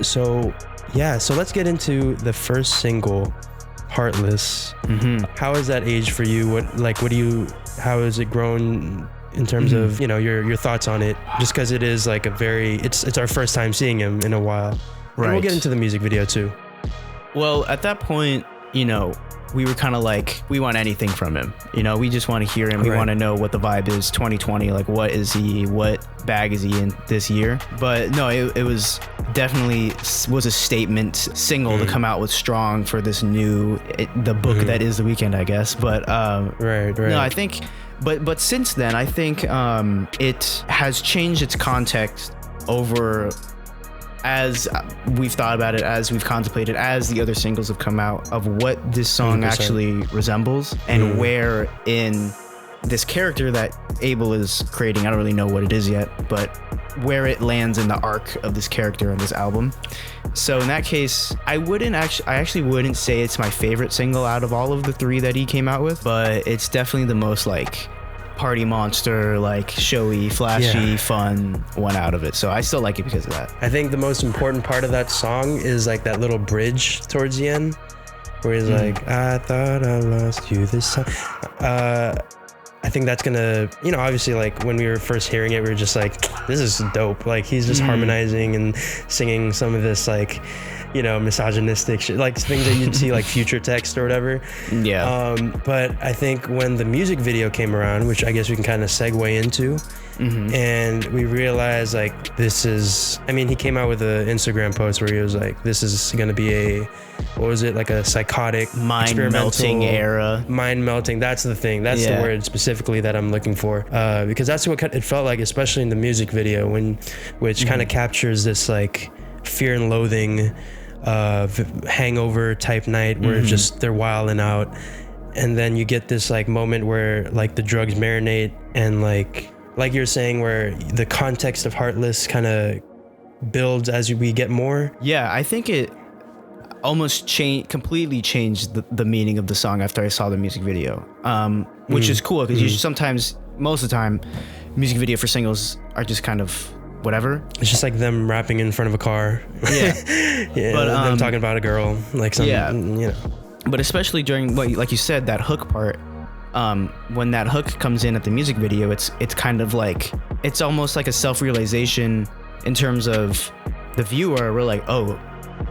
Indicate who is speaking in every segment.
Speaker 1: So let's get into the first single, Heartless. How has that aged for you? How has it grown in terms of, your thoughts on it? Just because it is like it's our first time seeing him in a while. Right. And we'll get into the music video too.
Speaker 2: Well, at that point, we were kind of like, we want anything from him. We just want to hear him. We want to know what the vibe is 2020. Like, what bag is he in this year? But no, it was definitely was a statement single to come out with strong for this the book that is The Weeknd, I guess. But
Speaker 1: right.
Speaker 2: No, I think, but since then, I think it has changed its context over as we've thought about it, as we've contemplated, as the other singles have come out, of what this song 100%. Actually resembles and where in this character that Abel is creating, I don't really know what it is yet, but where it lands in the arc of this character on this album. So in that case, I actually wouldn't say it's my favorite single out of all of the 3 that he came out with, but it's definitely the most like party monster, like showy, flashy, fun one out of it. So I still like it because of that.
Speaker 1: I think the most important part of that song is like that little bridge towards the end where he's like, I thought I lost you this time. I think that's gonna, obviously, like when we were first hearing it, we were just like, this is dope. Like he's just harmonizing and singing some of this like, misogynistic shit, like things that you'd see like Future Text or whatever. Yeah. But I think when the music video came around, which I guess we can kind of segue into, and we realized like he came out with an Instagram post where he was like, this is gonna be like a psychotic
Speaker 2: mind-melting era.
Speaker 1: Mind-melting, that's the thing. That's the word specifically that I'm looking for. Because that's what it felt like, especially in the music video, which kind of captures this like fear and loathing hangover type night where they're wilding out, and then you get this like moment where like the drugs marinate, and like you're saying, where the context of Heartless kind of builds as we get more.
Speaker 2: I think it almost completely changed the meaning of the song after I saw the music video, which is cool because most of the time music video for singles are just kind of whatever.
Speaker 1: It's just like them rapping in front of a car. Yeah. But them talking about a girl, like something,
Speaker 2: But especially during like you said, that hook part, when that hook comes in at the music video, it's kind of like, it's almost like a self-realization in terms of the viewer. We're like, oh,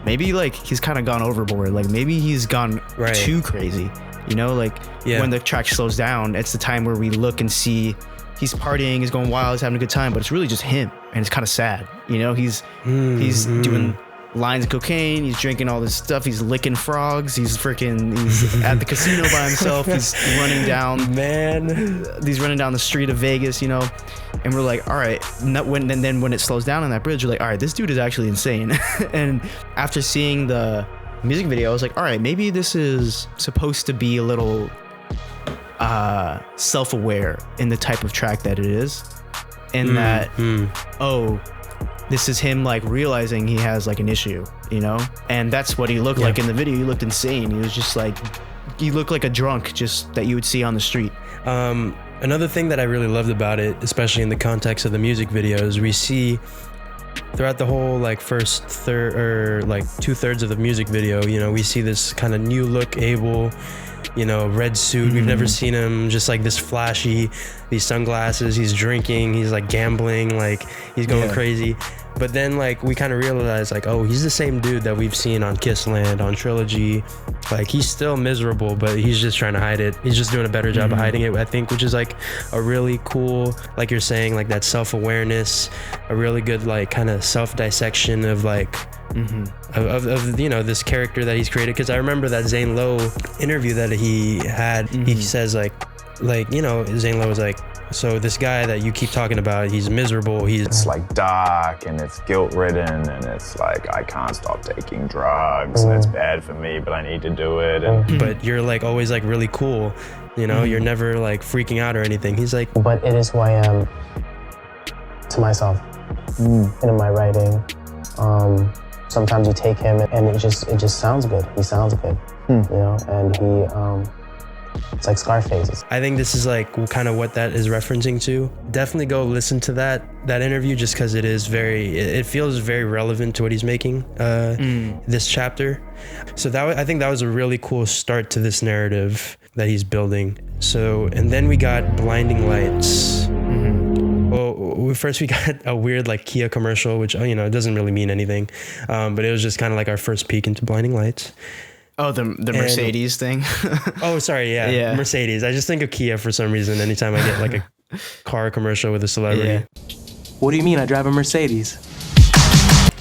Speaker 2: maybe like he's kind of gone overboard. Like maybe he's gone too crazy, when the track slows down, it's the time where we look and see he's partying, he's going wild, he's having a good time, but it's really just him, and it's kind of sad. He's doing lines of cocaine, he's drinking all this stuff, he's licking frogs, he's at the casino by himself, he's running down the street of Vegas, and we're like, all right. And then when it slows down on that bridge, you're like, all right, this dude is actually insane. And after seeing the music video, I was like, all right, maybe this is supposed to be a little self-aware in the type of track that it is, in that this is him like realizing he has like an issue, and that's what he looked like in the video. He looked insane. He was just like, he looked like a drunk just that you would see on the street.
Speaker 1: Another thing that I really loved about it, especially in the context of the music videos, we see throughout the whole like first third or like 2/3 of the music video, we see this kind of new look Abel, red suit. We've never seen him just like this flashy, these sunglasses, he's drinking, he's like gambling, like he's going crazy. But then like we kind of realize like, oh, he's the same dude that we've seen on Kissland, on Trilogy. Like he's still miserable, but he's just trying to hide it. He's just doing a better job of hiding it, I think, which is like a really cool, like you're saying, like that self-awareness, a really good like kind of self-dissection of like of this character that he's created. Because I remember that Zane Lowe interview that he had. He says like Zane Lowe was like, so this guy that you keep talking about, he's miserable.
Speaker 3: It's like dark and it's guilt-ridden and it's like, I can't stop taking drugs and it's bad for me, but I need to do it. And
Speaker 1: but you're like always like really cool, you're never like freaking out or anything. He's like,
Speaker 4: but it is who I am to myself and in my writing. Sometimes you take him and it just sounds good. He sounds good, and It's like Scarface.
Speaker 1: I think this is like kind of what that is referencing to. Definitely go listen to that interview, just because it feels very relevant to what he's making this chapter. So I think that was a really cool start to this narrative that he's building. So, and then we got Blinding Lights. Well, first we got a weird like Kia commercial, which it doesn't really mean anything, but it was just kind of like our first peek into Blinding Lights.
Speaker 2: Oh, the Mercedes thing.
Speaker 1: Oh, sorry, yeah, Mercedes. I just think of Kia for some reason anytime I get like a car commercial with a celebrity.
Speaker 2: Yeah.
Speaker 5: What do you mean? I drive a Mercedes.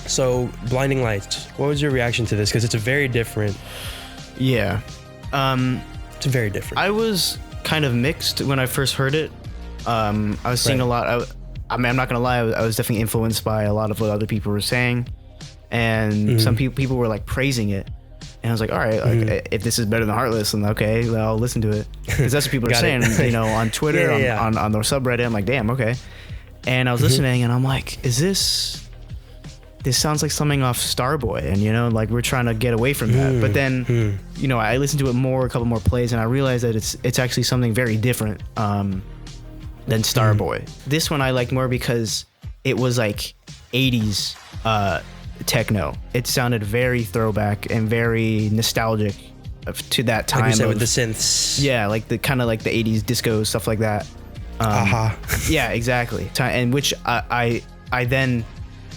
Speaker 1: So, Blinding Lights. What was your reaction to this? Because it's a very different.
Speaker 2: Yeah.
Speaker 1: It's very different.
Speaker 2: I was kind of mixed when I first heard it. I was seeing a lot. I mean, I'm not gonna lie. I was definitely influenced by a lot of what other people were saying, and some people were like praising it. And I was like, all right, like, if this is better than Heartless, then okay, I'll listen to it. Because that's what people are saying, on Twitter, on their subreddit. I'm like, damn, okay. And I was listening, and I'm like, this sounds like something off Starboy, and like we're trying to get away from that. But then, I listened to it a couple more plays, and I realized that it's actually something very different than Starboy. This one I liked more because it was like 80s techno. It sounded very throwback and very nostalgic to that time.
Speaker 1: Like you said, with the synths.
Speaker 2: Yeah, like the kind of like the 80s disco stuff like that. Yeah, exactly. And which I then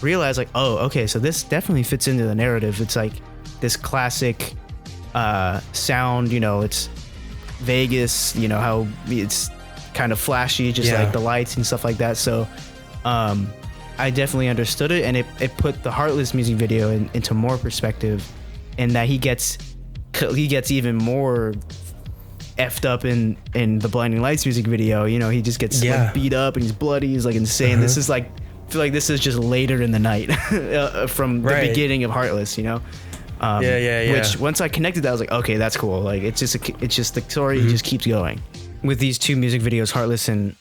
Speaker 2: realized like, oh, okay, so this definitely fits into the narrative. It's like this classic sound. It's Vegas. How it's kind of flashy, just like the lights and stuff like that. So I definitely understood it, and it put the Heartless music video into more perspective, in that he gets even more effed up in the Blinding Lights music video. He just gets like beat up and he's bloody. He's like insane. This is like, I feel like this is just later in the night from the beginning of Heartless. Which once I connected that, I was like, okay, that's cool. Like it's just the story just keeps going. With these two music videos, Heartless and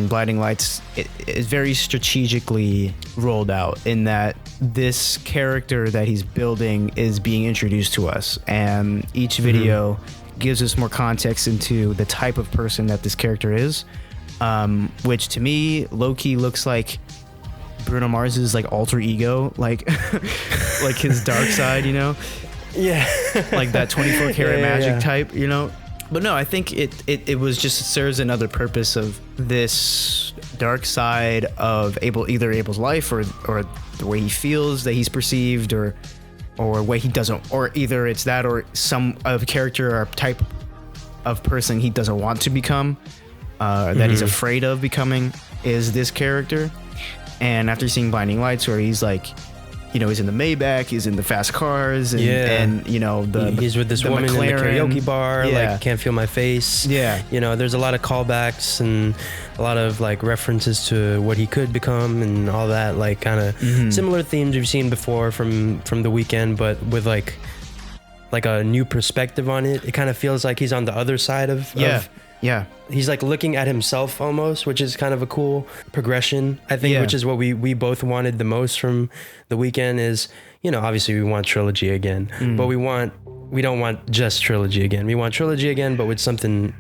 Speaker 2: Blinding Lights, it is very strategically rolled out, in that this character that he's building is being introduced to us, and each video gives us more context into the type of person that this character is, which to me low-key looks like Bruno Mars's like alter ego, like like his dark side,
Speaker 1: Yeah.
Speaker 2: like that 24 karat magic type, But no, I think it was just serves another purpose of this dark side of either Abel's life, or the way he feels that he's perceived, or way he doesn't, or either it's that, or some of character or type of person he doesn't want to become, that he's afraid of becoming, is this character. And after seeing Blinding Lights, where he's like, he's in the Maybach, he's in the fast cars, and
Speaker 1: he's with this woman
Speaker 2: McLaren.
Speaker 1: in the karaoke bar, like Can't Feel My Face. There's a lot of callbacks and a lot of like references to what he could become and all that, like kind of similar themes we've seen before from the Weeknd, but with like a new perspective on it. It kind of feels like he's on the other side of he's like looking at himself almost, which is kind of a cool progression, I think, which is what we both wanted the most from the Weeknd. Is, obviously we want trilogy again, but we don't want just trilogy again. We want trilogy again, but with something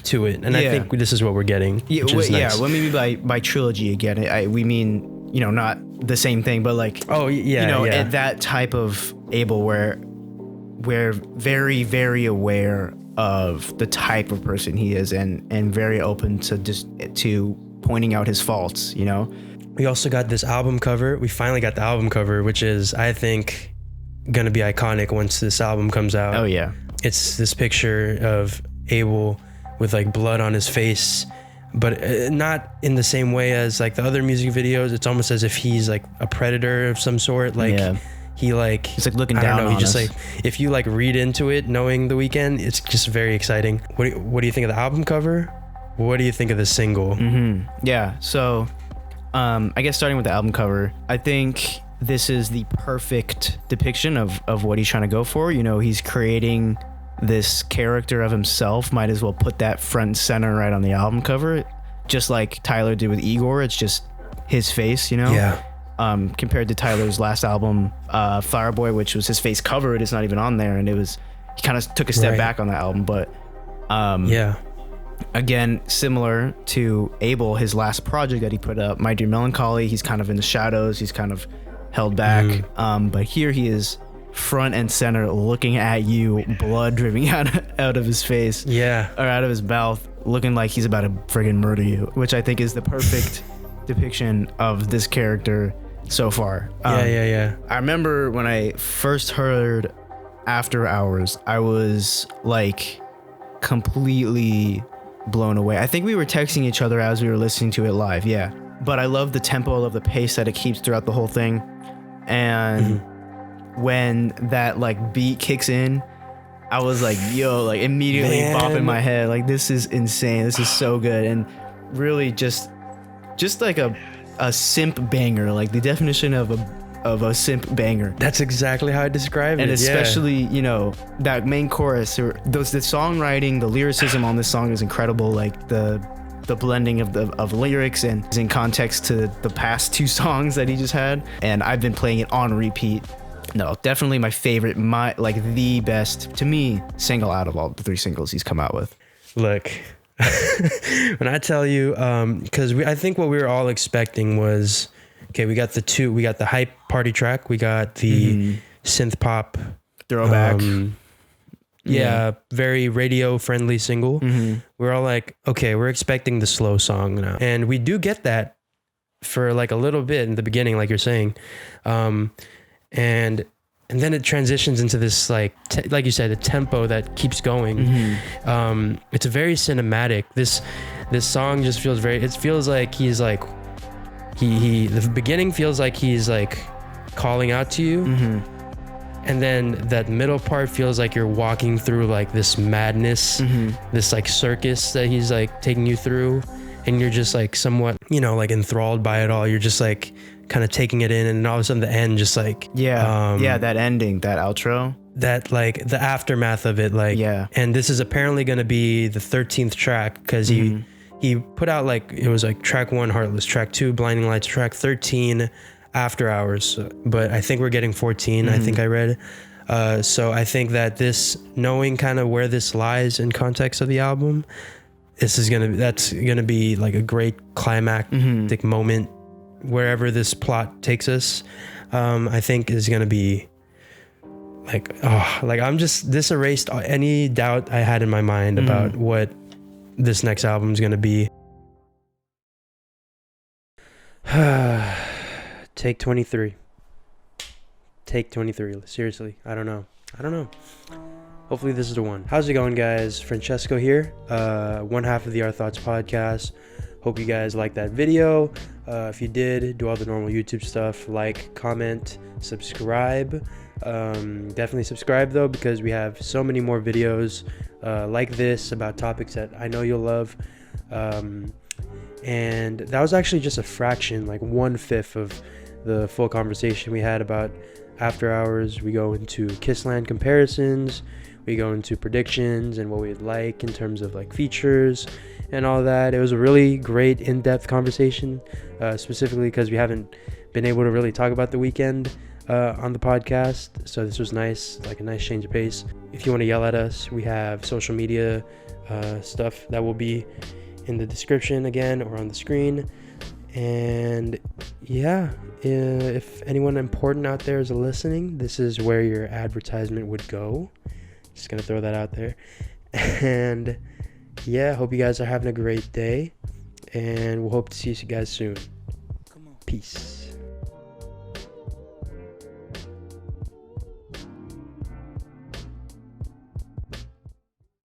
Speaker 1: to it. And I think this is what we're getting. Which is nice.
Speaker 2: What we mean by trilogy again, we mean, not the same thing, but like, at that type of Abel where we're very, very aware of the type of person he is, and very open to pointing out his faults.
Speaker 1: We also got this album cover. We finally got the album cover, which is, I think, gonna be iconic once this album comes out.
Speaker 2: Oh yeah,
Speaker 1: it's this picture of Abel with like blood on his face, but not in the same way as like the other music videos. It's almost as if he's like a predator of some sort. Like he's like
Speaker 2: looking down on
Speaker 1: he just
Speaker 2: us.
Speaker 1: Like, if you like read into it knowing the Weeknd, it's just very exciting. What do you think of the album cover? What do you think of the single?
Speaker 2: Yeah, so I guess starting with the album cover, I think this is the perfect depiction of what he's trying to go for. He's creating this character of himself. Might as well put that front and center right on the album cover, just like Tyler did with Igor. It's just his face, compared to Tyler's last album, Fireboy, which was his face covered. It's not even on there, and he kind of took a step back on that album. But
Speaker 1: Yeah.
Speaker 2: Again, similar to Abel, his last project that he put up, My Dear Melancholy, he's kind of in the shadows, he's kind of held back. But here he is front and center looking at you, blood dripping out of his face.
Speaker 1: Yeah.
Speaker 2: Or out of his mouth, looking like he's about to friggin' murder you, which I think is the perfect depiction of this character so far.
Speaker 1: Yeah.
Speaker 2: I remember when I first heard After Hours, I was like completely blown away. I think we were texting each other as we were listening to it live. Yeah. But I love the tempo, I love the pace that it keeps throughout the whole thing. And when that like beat kicks in, I was like, yo, like immediately bopping my head. Like, this is insane. This is so good. And really just like a simp banger, like the definition of a simp banger.
Speaker 1: That's exactly how I describe it.
Speaker 2: And especially, you know, that main chorus, or the songwriting, the lyricism on this song is incredible. Like the blending of lyrics and is in context to the past two songs that he just had. And I've been playing it on repeat. No, definitely my favorite, the best to me single out of all the 3 singles he's come out with.
Speaker 1: Look, when I tell you, because I think what we were all expecting was, okay, we got the hype party track, we got the synth pop
Speaker 2: throwback.
Speaker 1: Very radio friendly single. We're all like, okay, we're expecting the slow song now, and we do get that for like a little bit in the beginning, like you're saying, and then it transitions into this like you said, the tempo that keeps going. It's very cinematic. This song just feels it feels like he's like the beginning feels like he's like calling out to you, and then that middle part feels like you're walking through like this madness, this like circus that he's like taking you through, and you're just like somewhat, you know, like enthralled by it all. You're just like kind of taking it in, and then all of a sudden the end just like
Speaker 2: that ending, that outro,
Speaker 1: that like the aftermath of it, like and this is apparently going to be the 13th track, because he put out like, it was like track 1 Heartless, track 2 Blinding Lights, track 13 After Hours, but I think we're getting 14. I think I read so I think that this, knowing kind of where this lies in context of the album, that's gonna be like a great climactic moment wherever this plot takes us. I think is gonna be like, this erased any doubt I had in my mind about what this next album is gonna be. Take 23. Seriously, I don't know. Hopefully this is the one. How's it going, guys? Francesco here, one half of the Our Thoughts podcast. Hope you guys liked that video. If you did, do all the normal YouTube stuff, like, comment, subscribe. Definitely subscribe though, because we have so many more videos like this about topics that I know you'll love. And that was actually just a fraction, like 1/5 of the full conversation we had about After Hours. We go into Kissland comparisons, we go into predictions and what we'd like in terms of like features and all that. It was a really great in-depth conversation, specifically because we haven't been able to really talk about The Weeknd on the podcast, so this was nice, like a nice change of pace. If you want to yell at us, we have social media stuff that will be in the description again or on the screen. And yeah, if anyone important out there is listening, this is where your advertisement would go. Just gonna throw that out there. And yeah, hope you guys are having a great day, and we'll hope to see you guys soon. Peace.